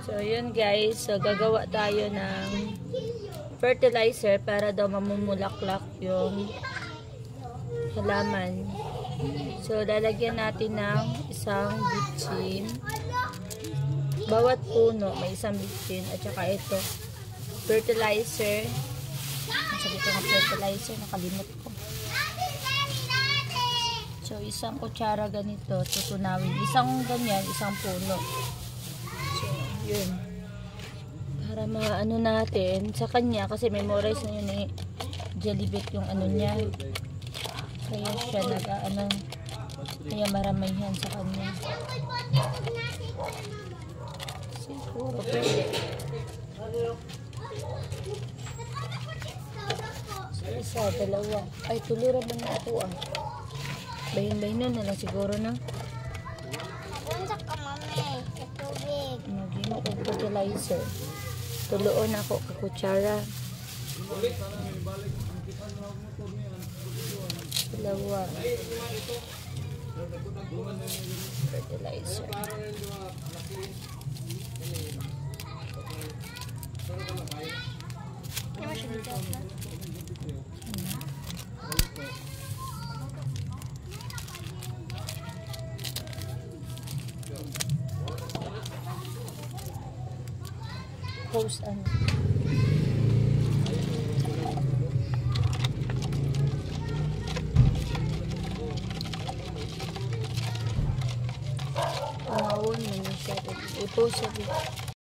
So, yun guys. So, gagawa tayo ng fertilizer para daw mamumulaklak yung halaman. So, lalagyan natin ng isang bitchin. Bawat puno may isang bitchin. At saka ito, fertilizer. Sabi ko ng fertilizer, nakalimot ko. So, isang kutsara ganito, tutunawin. Isang ganyan, isang puno. So, yun. Para maano natin sa kanya, kasi memorize na yun eh. Jellybeet yung ano niya. Kaya siya nag-ano. Kaya maramihan sa kanya. Siguro pwede. So, isa, dalawa. Ay, tulura ba na ito ah? Bahin-bahin na lang siguro na. Punta ka mami, sa tubig. Nagino ko fertilizer. Tuloon ako kakutsara. Dalawa. Fertilizer. Ano siya dito? Post ano. Pangawon mo siya. I-post siya dito.